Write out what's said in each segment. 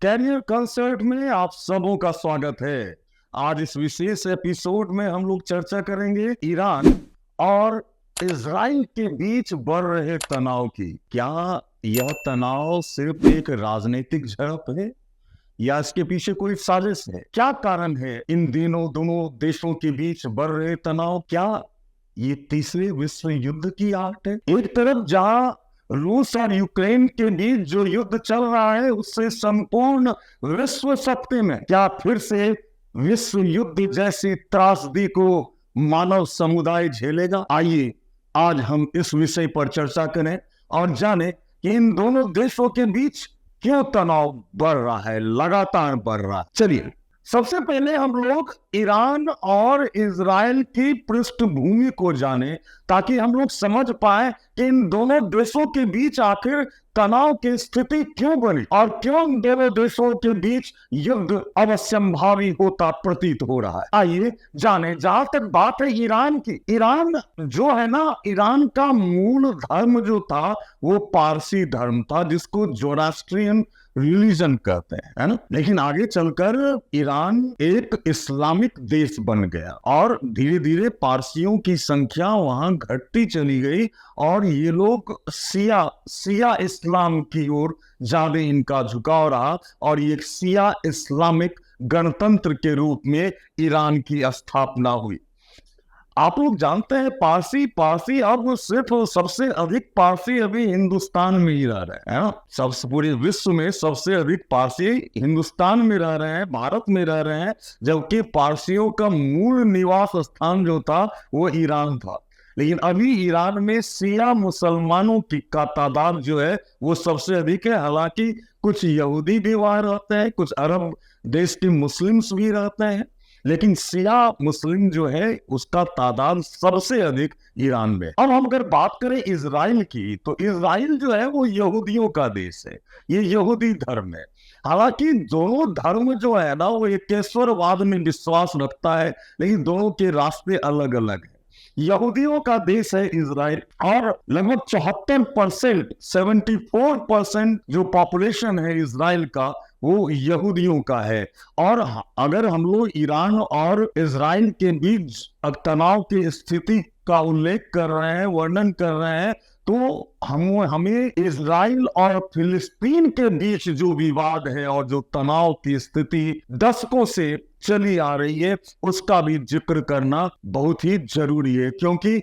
Career concert में आप सबों का स्वागत है। आज इस विशेष एपिसोड में हम लोग चर्चा करेंगे ईरान और इजराइल के बीच बढ़ रहे तनाव की। क्या यह तनाव सिर्फ एक राजनीतिक झड़प है या इसके पीछे कोई साजिश है? क्या कारण है इन दिनों दोनों देशों के बीच बढ़ रहे तनाव? क्या ये तीसरे विश्व युद्ध की आग है? एक तरफ जहां रूस और यूक्रेन के बीच जो युद्ध चल रहा है उससे संपूर्ण विश्व सकते में क्या फिर से विश्व युद्ध जैसी त्रासदी को मानव समुदाय झेलेगा? आइए आज हम इस विषय पर चर्चा करें और जानें कि इन दोनों देशों के बीच क्यों तनाव बढ़ रहा है, लगातार बढ़ रहा है। चलिए सबसे पहले हम लोग ईरान और इजराइल की पृष्ठभूमि को जानें ताकि हम लोग समझ पाए कि इन दोनों देशों के बीच आखिर तनाव की स्थिति क्यों बनी और क्यों इन दोनों देशों के बीच युद्ध अवश्यंभावी होता प्रतीत हो रहा है। आइए जाने। जहां तक बात है ईरान की, ईरान जो है ना, ईरान का मूल धर्म जो था वो पारसी धर्म था जिसको जोरास्ट्रियन रिलीजन कहते हैं, है ना। लेकिन आगे चलकर ईरान एक इस्लामिक देश बन गया और धीरे धीरे पारसियों की संख्या वहां घटती चली गई और ये लोग सिया इस्लाम की ओर ज्यादा इनका झुकाव रहा और ये सिया इस्लामिक गणतंत्र के रूप में ईरान की स्थापना हुई। आप लोग जानते हैं पारसी अब सिर्फ सबसे अधिक पारसी अभी हिंदुस्तान में ही रह रहे हैं, सबसे पूरे विश्व में सबसे अधिक पारसी हिंदुस्तान में रह रहे हैं, भारत में रह रहे हैं, जबकि पारसियों का मूल निवास स्थान जो था वो ईरान था। लेकिन अभी ईरान में शिया मुसलमानों की का तादाद जो है वो सबसे अधिक है। हालांकि कुछ यहूदी भी वहां रहते हैं, कुछ अरब देश के मुस्लिम्स भी रहते हैं, लेकिन शिया मुस्लिम जो है उसका तादाद सबसे अधिक ईरान में। अब हम अगर बात करें इजराइल की, तो इजराइल जो है वो यहूदियों का देश है, ये यहूदी धर्म है। हालांकि दोनों धर्म जो है ना वो एकेश्वरवाद में विश्वास रखता है, लेकिन दोनों के रास्ते अलग अलग है। यहूदियों का देश है इजराइल और लगभग 74%, 74% जो पॉपुलेशन है इजराइल का वो यहूदियों का है। और अगर हम लोग ईरान और इजराइल के बीच तनाव की स्थिति का उल्लेख कर रहे हैं, वर्णन कर रहे हैं, तो हमें इजराइल और फिलिस्तीन के बीच जो विवाद है और जो तनाव की स्थिति दशकों से चली आ रही है उसका भी जिक्र करना बहुत ही जरूरी है, क्योंकि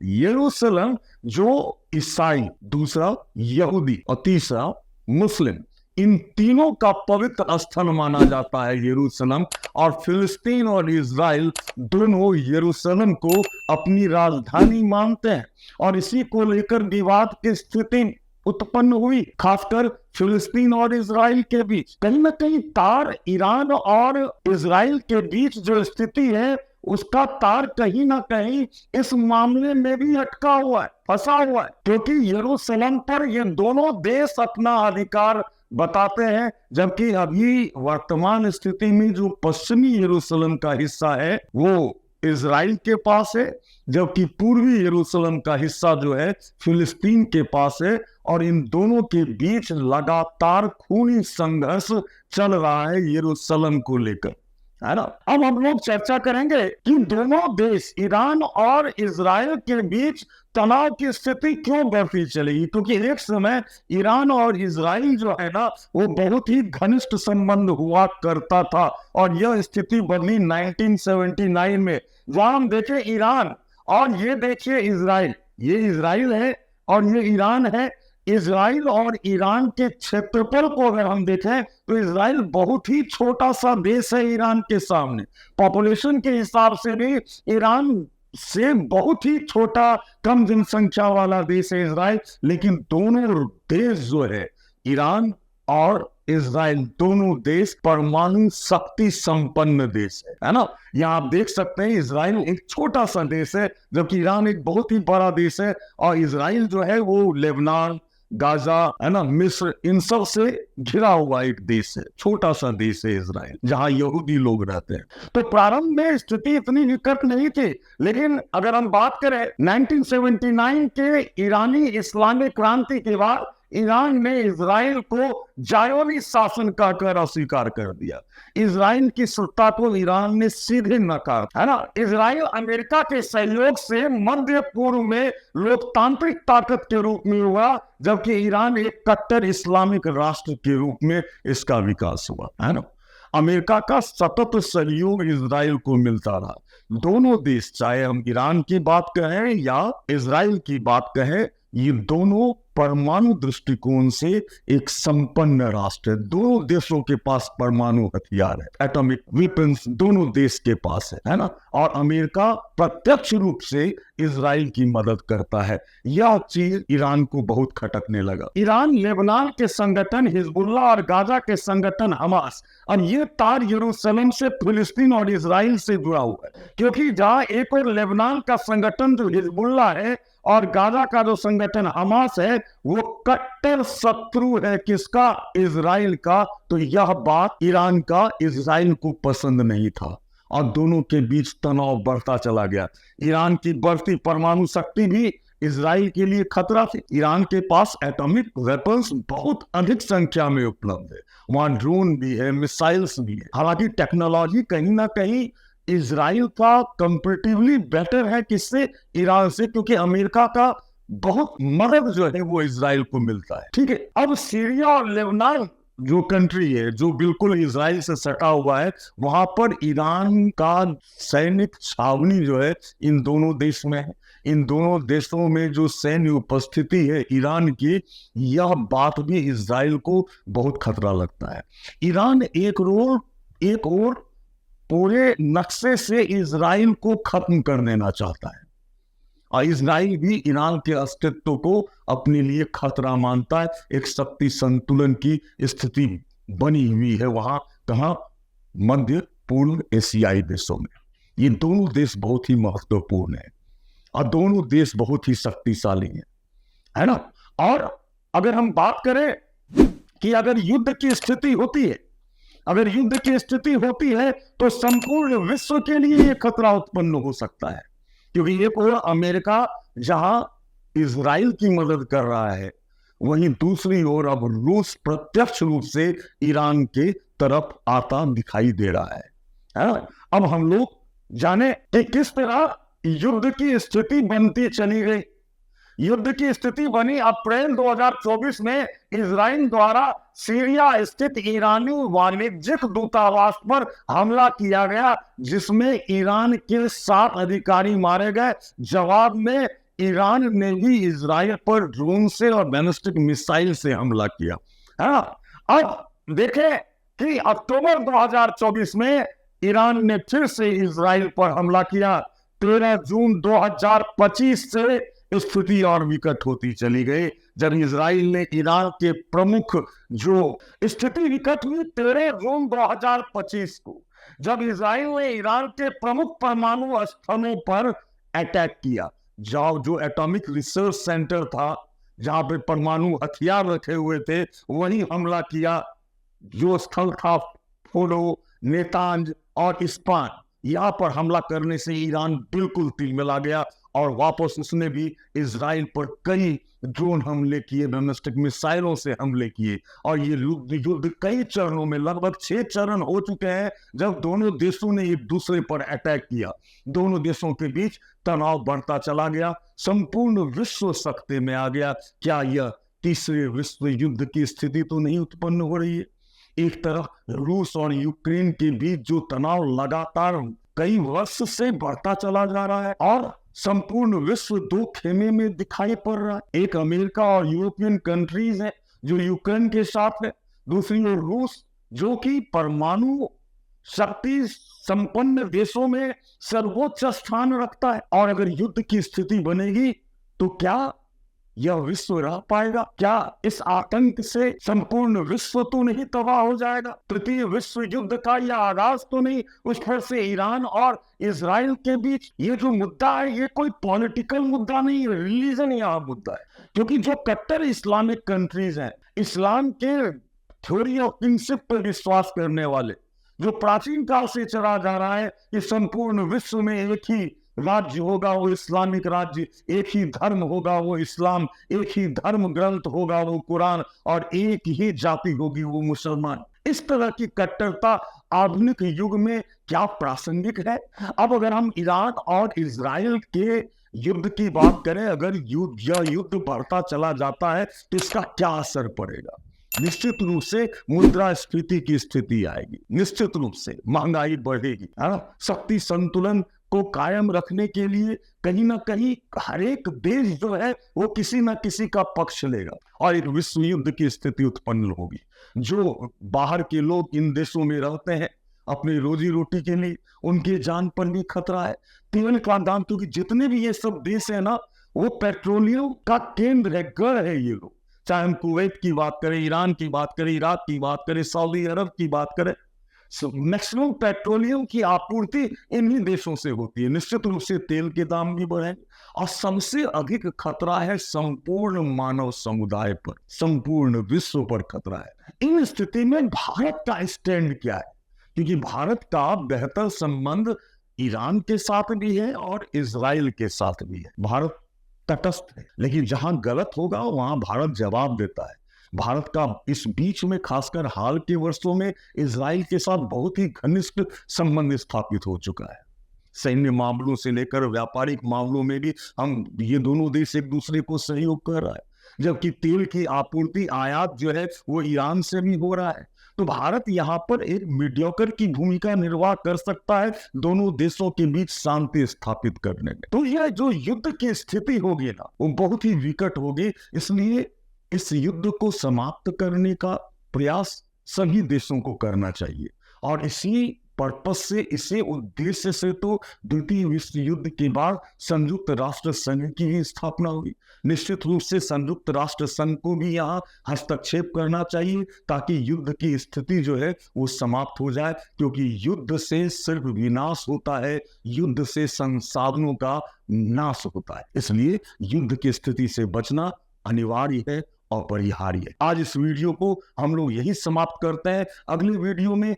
यरूशलेम जो ईसाई, दूसरा यहूदी और तीसरा मुस्लिम, इन तीनों का पवित्र स्थल माना जाता है यरूशलेम। और फिलिस्तीन और इजराइल दोनों यरूशलेम को अपनी राजधानी मानते हैं और इसी को लेकर विवाद की स्थिति उत्पन्न हुई, खासकर फिलिस्तीन और इजराइल के बीच। कहीं ना कहीं तार ईरान और इजराइल के बीच जो स्थिति है उसका तार कहीं ना कहीं इस मामले में भी अटका हुआ है, फंसा हुआ है, क्योंकि यरूशलेम पर ये दोनों देश अपना अधिकार बताते हैं, जबकि अभी वर्तमान स्थिति में जो पश्चिमी यरूशलेम का हिस्सा है वो इजराइल के पास है, जबकि पूर्वी यरूशलेम का हिस्सा जो है फिलिस्तीन के पास है। और इन दोनों के बीच लगातार खूनी संघर्ष चल रहा है यरूशलेम को लेकर, है ना। अब हम लोग चर्चा करेंगे कि दोनों देश ईरान और इजराइल के बीच तनाव की स्थिति क्यों बढ़ती चलेगी, क्योंकि एक समय ईरान और इजराइल जो है ना वो बहुत ही घनिष्ठ संबंध हुआ करता था और यह स्थिति बदली 1979 में, जहां हम देखें ईरान और ये देखिए इजराइल, ये इजराइल है और ये ईरान है। इजराइल और ईरान के क्षेत्रफल को अगर हम देखें तो इजराइल बहुत ही छोटा सा देश है ईरान के सामने, पॉपुलेशन के हिसाब से भी ईरान से बहुत ही छोटा, कम जनसंख्या वाला देश है इजराइल। लेकिन दोनों देश जो है, ईरान और इजराइल, दोनों देश परमाणु शक्ति संपन्न देश है ना। यहाँ आप देख सकते हैं इजराइल एक छोटा सा देश है जबकि ईरान एक बहुत ही बड़ा देश है। और इजराइल जो है वो लेबनान, गाजा, है ना, मिस्र, इन सब से घिरा हुआ एक देश है, छोटा सा देश है इजराइल, जहां यहूदी लोग रहते हैं। तो प्रारंभ में स्थिति इतनी निकट नहीं थी, लेकिन अगर हम बात करें 1979 के ईरानी इस्लामिक क्रांति के बाद ईरान ने इजराइल को जायोनी शासन कहकर अस्वीकार कर दिया। इजराइल की सत्ता को ईरान ने सीधे नकार, है ना। इजराइल अमेरिका के सहयोग से मध्य पूर्व में लोकतांत्रिक ताकत के रूप में हुआ, जबकि ईरान एक कट्टर इस्लामिक राष्ट्र के रूप में इसका विकास हुआ, है ना। अमेरिका का सतत सहयोग इजराइल को मिलता रहा। दोनों देश, चाहे हम ईरान की बात कहें या इजराइल की बात कहें, ये दोनों परमाणु दृष्टिकोण से एक संपन्न राष्ट्र है। दोनों देशों के पास परमाणु हथियार है, एटॉमिक वेपन्स दोनों देश के पास है ना। और अमेरिका प्रत्यक्ष रूप से इजराइल की मदद करता है। यह चीज ईरान को बहुत खटकने लगा। ईरान लेबनान के संगठन हिजबुल्लाह और गाजा के संगठन हमास, और ये तार यरूशलेम से फिलिस्तीन और इजराइल से जुड़ा हुआ है, क्योंकि जहां एक और लेबनान का संगठन जो हिजबुल्लाह है और गाजा का जो संगठन हमास है वो कट्टर शत्रु है किसका? इजराइल का। तो यह बात ईरान का इजराइल को पसंद नहीं था और दोनों के बीच तनाव बढ़ता चला गया। ईरान की बढ़ती परमाणु शक्ति भी इजराइल के लिए खतरा थी। ईरान के पास एटॉमिक वेपन्स बहुत अधिक संख्या में उपलब्ध है, वहां ड्रोन भी है, मिसाइल्स भी है। हालांकि टेक्नोलॉजी कहीं ना कहीं इजराइल का कंपैरेटिवली बेटर है, किससे? ईरान से, क्योंकि अमेरिका का बहुत मदद जो है वो इजराइल को मिलता है। ठीक है, अब सीरिया और लेबनान जो कंट्री है जो बिल्कुल इजराइल से सटा हुआ है, वहां पर ईरान का सैनिक छावनी जो है इन दोनों देश में है। इन दोनों देशों में जो सैन्य उपस्थिति है ईरान की, यह बात भी इजराइल को बहुत खतरा लगता है। ईरान एक और पूरे नक्शे से इजराइल को खत्म कर देना चाहता है, और इजराइल भी ईरान के अस्तित्व को अपने लिए खतरा मानता है। एक शक्ति संतुलन की स्थिति बनी हुई है वहां, कहां? मध्य पूर्व एशियाई देशों में। ये दोनों देश बहुत ही महत्वपूर्ण है और दोनों देश बहुत ही शक्तिशाली हैं, है ना। और अगर हम बात करें कि अगर युद्ध की स्थिति होती है, तो संपूर्ण विश्व के लिए यह खतरा उत्पन्न हो सकता है, क्योंकि एक ओर अमेरिका जहां इजराइल की मदद कर रहा है, वहीं दूसरी ओर अब रूस प्रत्यक्ष रूप से ईरान के तरफ आता दिखाई दे रहा है। अब हम लोग जाने कि किस तरह युद्ध की स्थिति बनती चली गई। युद्ध की स्थिति बनी अप्रैल 2024 में इजराइल द्वारा सीरिया स्थित ईरानी वाणिज्यिक दूतावास पर हमला किया गया, जिसमें ईरान के 7 अधिकारी मारे गए। जवाब में ईरान ने भी इजराइल पर ड्रोन से और बैलिस्टिक मिसाइल से हमला किया, है ना। अब देखें कि अक्टूबर 2024 में ईरान ने फिर से इजराइल पर हमला किया। 13 जून 2025 से स्थिति और विकट होती चली गई, जब इजराइल ने ईरान के प्रमुख, जो स्थिति विकट हुई 13 जून 2025 को, जब इजराइल ने ईरान के प्रमुख परमाणु स्थलों पर अटैक किया। जो एटॉमिक रिसर्च सेंटर था, जहां पे परमाणु हथियार रखे हुए थे, वही हमला किया। जो स्थल था फोलो, नेतांज और इस्पान, यहां पर हमला करने से ईरान बिल्कुल तिलमिला गया और वापस उसने भी इजराइल पर कई ड्रोन हमले किए, बैलिस्टिक मिसाइलों से हमले किए। और ये युद्ध कई चरणों में, लगभग 6 चरण हो चुके हैं जब दोनों देशों ने एक दूसरे पर अटैक किया। दोनों देशों के बीच तनाव बढ़ता चला गया, संपूर्ण विश्व सख्ते में आ गया। क्या यह तीसरे विश्व युद्ध की स्थिति तो नहीं उत्पन्न हो रही है? एक तरफ रूस और यूक्रेन के बीच जो तनाव लगातार कई वर्ष से बढ़ता चला जा रहा है और संपूर्ण विश्व दो खेमे में दिखाई पड़ रहा है। एक अमेरिका और यूरोपियन कंट्रीज है जो यूक्रेन के साथ है, दूसरी ओर रूस जो कि परमाणु शक्ति संपन्न देशों में सर्वोच्च स्थान रखता है। और अगर युद्ध की स्थिति बनेगी तो क्या यह विश्व रह पाएगा? क्या इस आतंक से संपूर्ण विश्व तो नहीं तबाह हो जाएगा? तृतीय विश्व युद्ध का यह आगाज तो नहीं? उस पर से ईरान और इजराइल के बीच ये जो मुद्दा है, ये कोई पॉलिटिकल मुद्दा नहीं, रिलीजन यहाँ मुद्दा है। क्योंकि जो कट्टर इस्लामिक कंट्रीज हैं, इस्लाम के थ्योरी ऑफ प्रिंसिप पर विश्वास करने वाले, जो प्राचीन काल से चला जा रहा है कि संपूर्ण विश्व में एक ही राज्य होगा वो इस्लामिक राज्य, एक ही धर्म होगा वो इस्लाम, एक ही धर्म ग्रंथ होगा वो कुरान, और एक ही जाति होगी वो मुसलमान। इस तरह की कट्टरता आधुनिक युग में क्या प्रासंगिक है? अब अगर हम ईरान और इजराइल के युद्ध की बात करें, अगर युद्ध बढ़ता चला जाता है तो इसका क्या असर पड़ेगा? निश्चित रूप से मुद्रास्फीति की स्थिति आएगी, निश्चित रूप से महंगाई बढ़ेगी, है ना। शक्ति संतुलन को कायम रखने के लिए कहीं ना कहीं हर एक देश जो है वो किसी ना किसी का पक्ष लेगा और एक विश्व युद्ध की स्थिति उत्पन्न होगी। जो बाहर के लोग इन देशों में रहते हैं अपनी रोजी रोटी के लिए, उनके जान पर भी खतरा है। तेल का दाम, क्योंकि जितने भी ये सब देश है ना, वो पेट्रोलियम का केंद्र है, गढ़ है ये लोग। चाहे हम कुवैत की बात करें, ईरान की बात करें, इराक की बात करें, सऊदी अरब की बात करें, मैक्सिमम पेट्रोलियम की आपूर्ति इन्हीं देशों से होती है। निश्चित रूप से तेल के दाम भी बढ़ेंगे और सबसे अधिक खतरा है संपूर्ण मानव समुदाय पर, संपूर्ण विश्व पर खतरा है। इन स्थिति में भारत का स्टैंड क्या है? क्योंकि भारत का बेहतर संबंध ईरान के साथ भी है और इजराइल के साथ भी है। भारत तटस्थ है, लेकिन जहां गलत होगा वहां भारत जवाब देता है। भारत का इस बीच में खासकर हाल के वर्षों में इजराइल के साथ बहुत ही घनिष्ठ संबंध स्थापित हो चुका है। सैन्य मामलों से लेकर व्यापारिक मामलों में भी हम ये दोनों देश एक दूसरे को सहयोग कर रहा है। जबकि तेल की आपूर्ति आयात जो है वो ईरान से भी हो रहा है। तो भारत यहाँ पर एक मीडियोकर की भूमिका निर्वाह कर सकता है दोनों देशों के बीच शांति स्थापित करने में। तो यह जो युद्ध की स्थिति होगी ना, वो बहुत ही विकट होगी। इसलिए इस युद्ध को समाप्त करने का प्रयास सभी देशों को करना चाहिए और इसी पर्पस से, इसी उद्देश्य से तो द्वितीय विश्व युद्ध के बाद संयुक्त राष्ट्र संघ की भी स्थापना हुई। निश्चित रूप से संयुक्त राष्ट्र संघ को भी यहाँ हस्तक्षेप करना चाहिए ताकि युद्ध की स्थिति जो है वो समाप्त हो जाए, क्योंकि युद्ध से सिर्फ विनाश होता है, युद्ध से संसाधनों का नाश होता है। इसलिए युद्ध की स्थिति से बचना अनिवार्य है, अपरिहार्य। आज इस वीडियो को हम लोग यही समाप्त करते हैं। अगले वीडियो में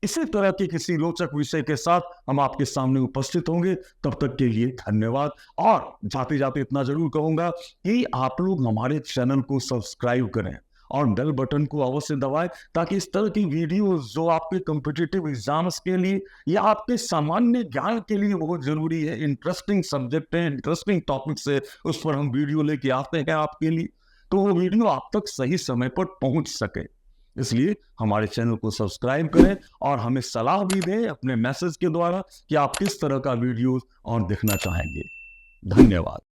इसी तरह के किसी रोचक विषय के साथ हम आपके सामने उपस्थित होंगे। तब तक के लिए धन्यवाद। और जाते जाते इतना जरूर कहूंगा कि आप लोग हमारे चैनल को सब्सक्राइब करें और बेल बटन को अवश्य दबाएं, ताकि इस तरह की वीडियो जो आपके कॉम्पिटिटिव एग्जाम्स के लिए या आपके सामान्य ज्ञान के लिए बहुत जरूरी है, इंटरेस्टिंग सब्जेक्ट है, इंटरेस्टिंग टॉपिक से उस पर हम वीडियो लेके आते हैं आपके लिए, तो वो वीडियो आप तक सही समय पर पहुंच सके। इसलिए हमारे चैनल को सब्सक्राइब करें और हमें सलाह भी दें अपने मैसेज के द्वारा कि आप किस तरह का वीडियो और देखना चाहेंगे। धन्यवाद।